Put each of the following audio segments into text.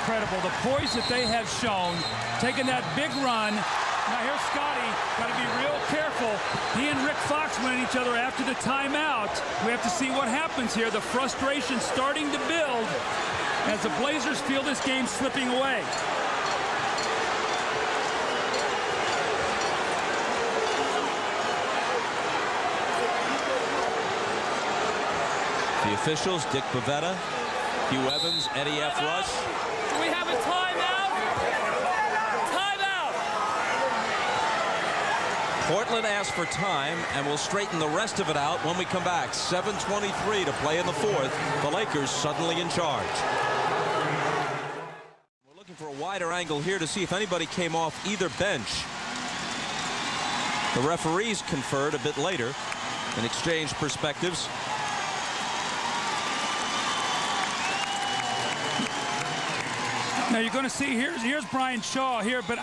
incredible. The poise that they have shown, taking that big run. Now here's Scottie, got to be real careful. He and Rick Fox went at each other after the timeout. We have to see what happens here. The frustration starting to build as the Blazers feel this game slipping away. The officials, Dick Pavetta, Hugh Evans, Eddie F. Rush. We have a timeout. Timeout. Portland asked for time, and we'll straighten the rest of it out when we come back. 7:23 to play in the fourth. The Lakers suddenly in charge. We're looking for a wider angle here to see if anybody came off either bench. The referees conferred a bit later and exchanged perspectives. Now you're going to see here's Brian Shaw here, but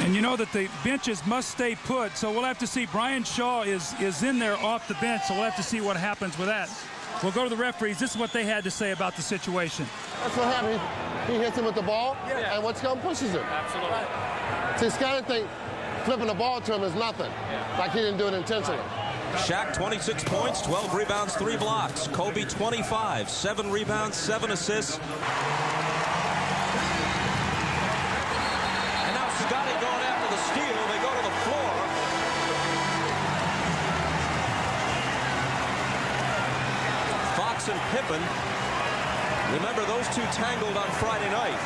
and you know that the benches must stay put, so we'll have to see. Brian Shaw is in there off the bench, so we'll have to see what happens with that. We'll go to the referees. This is what they had to say about the situation. That's what happened. He hits him with the ball, and what's going pushes him. Absolutely. See, Scottie think flipping the ball to him is nothing, like he didn't do it intentionally. Shaq, 26 points, 12 rebounds, 3 blocks. Kobe, 25, 7 rebounds, 7 assists. And now Scottie going after the steal. They go to the floor. Fox and Pippen. Remember, those two tangled on Friday night.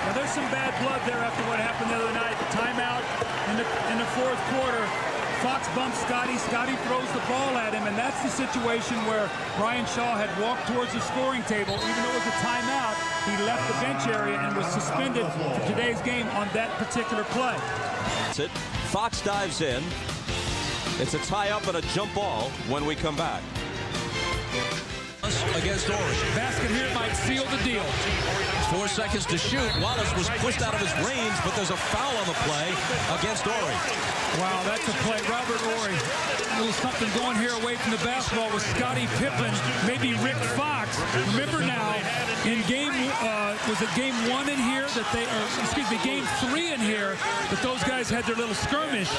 Now there's some bad blood there after what happened the other night. The timeout in the fourth quarter. Fox bumps Scottie. Scottie throws the ball at him, and that's the situation where Brian Shaw had walked towards the scoring table. Even though it was a timeout, he left the bench area and was suspended for today's game on that particular play. That's it. Fox dives in. It's a tie-up and a jump ball when we come back. Against Oregon. Basket here might seal the deal. 4 seconds to shoot. Wallace was pushed out of his range, but there's a foul on the play against Oregon. Wow, that's a play. Robert Horry. A little something going here away from the basketball with Scottie Pippen, maybe Rick Fox. Remember now, in game, was it game 1 in here that they, or excuse me, game 3 in here, that those guys had their little skirmish.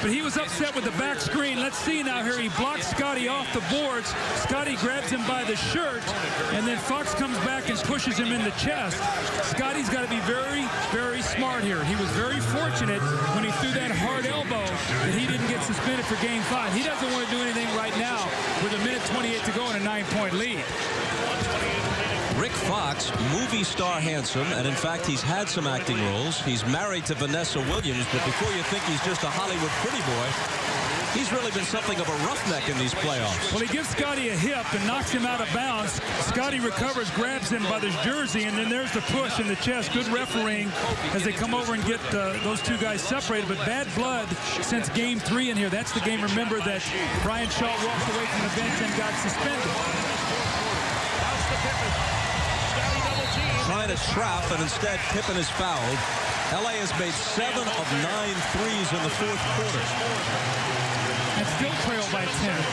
But he was upset with the back screen. Let's see now here. He blocks Scottie off the boards. Scottie grabs him by the shirt, and then Fox comes back and pushes him in the chest. Scottie's got to be very, very smart here. He was very fortunate when he threw that hard elbow that he didn't get suspended for game 5. He doesn't want to do anything right now with 1:28 to go and a 9-point lead. Rick Fox, movie star handsome, and in fact he's had some acting roles. He's married to Vanessa Williams, but before you think he's just a Hollywood pretty boy, he's really been something of a roughneck in these playoffs. Well, he gives Scottie a hip and knocks him out of bounds. Scottie recovers, grabs him by the jersey, and then there's the push in the chest. Good refereeing as they come over and get those two guys separated. But bad blood since game 3 in here. That's the game, remember, that Brian Shaw walked away from the bench and got suspended. That's the Pippen. Scottie double team. Trying to trap, and instead Pippen is fouled. LA has made 7 of 9 threes in the fourth quarter. And still trailed by 10. And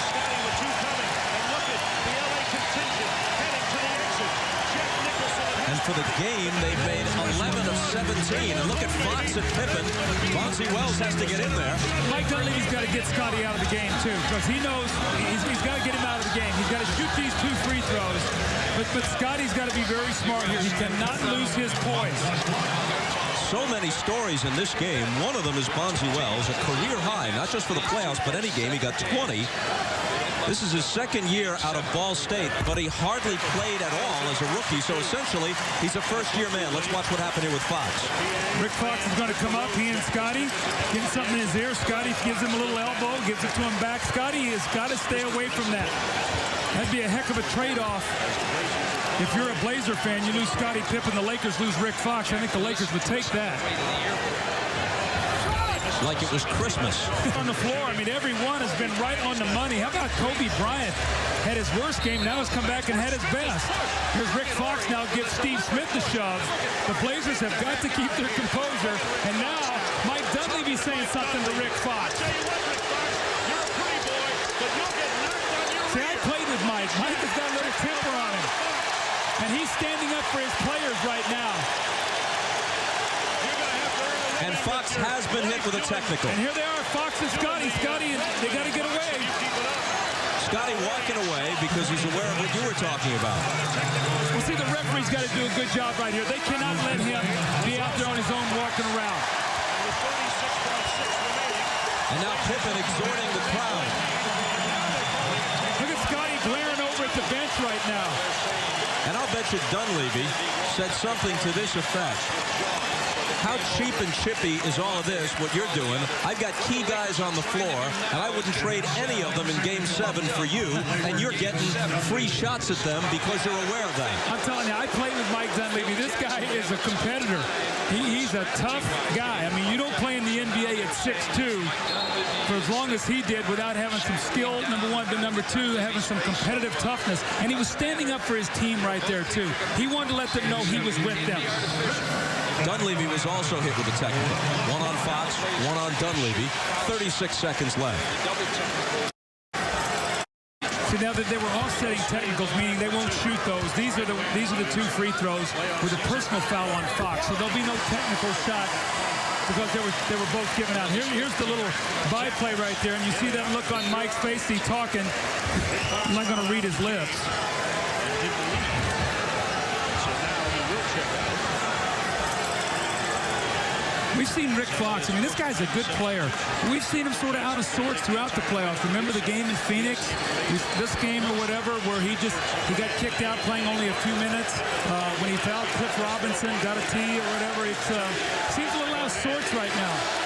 Scottie with 2 coming. And look at the LA contingent heading to the exit. Jeff Nicholson. And for the game, they've made 11 of 17. And look at Fox and Pippen. Bonzi Wells has to get in there. Mike Dunleavy's got to get Scottie out of the game, too, because he knows he's got to get him out of the game. He's got to shoot these 2 free throws. But Scottie's got to be very smart here. He cannot lose his poise. So many stories in this game. One of them is Bonzi Wells, a career high, not just for the playoffs, but any game. He got 20. This is his second year out of Ball State, but he hardly played at all as a rookie. So essentially, he's a first-year man. Let's watch what happened here with Fox. Rick Fox is going to come up. He and Scottie getting something in his ear. Scottie gives him a little elbow, gives it to him back. Scottie has got to stay away from that. That'd be a heck of a trade-off. If you're a Blazer fan, you lose Scottie Pippen, the Lakers lose Rick Fox. I think the Lakers would take that. Like it was Christmas. On the floor, I mean, every one has been right on the money. How about Kobe Bryant? Had his worst game, now has come back and had his best. Here's Rick Fox now gives Steve Smith the shove. The Blazers have got to keep their composure. And now, Mike Dunleavy saying something to Rick Fox. You're a pretty boy, but you'll get knocked on your See, I played with Mike. Mike has got a little temper on him. And he's standing up for his players right now. And Fox has been hit with a technical. And here they are, Fox and Scottie. Scottie, they got to get away. Scottie walking away because he's aware of what you were talking about. Well, see, the referee's got to do a good job right here. They cannot let him be out there on his own walking around. And now Pippen exhorting the crowd. Look at Scottie glaring over at the bench right now. And I'll bet you Dunleavy said something to this effect. How cheap and chippy is all of this, what you're doing? I've got key guys on the floor, and I wouldn't trade any of them in Game 7 for you, and you're getting free shots at them because you're aware of that. I'm telling you, I played with Mike Dunleavy. This guy is a competitor. He's a tough guy. I mean, you don't play in the NBA at 6'2" for as long as he did without having some skill, number one, but number two, having some competitive toughness. And he was standing up for his team right there, too. He wanted to let them know he was with them. Dunleavy was also hit with a technical. One on Fox, one on Dunleavy. 36 seconds left. See, now that they were offsetting technicals, meaning they won't shoot those. These are the two free throws with a personal foul on Fox. So there'll be no technical shot because they were both given out. Here's the little byplay right there, and you see that look on Mike's face. He's talking. I'm not going to read his lips. We've seen Rick Fox. I mean, this guy's a good player. We've seen him sort of out of sorts throughout the playoffs. Remember the game in Phoenix? This game or whatever, where he got kicked out playing only a few minutes. When he fouled Cliff Robinson, got a tee or whatever. It seems a little out of sorts right now.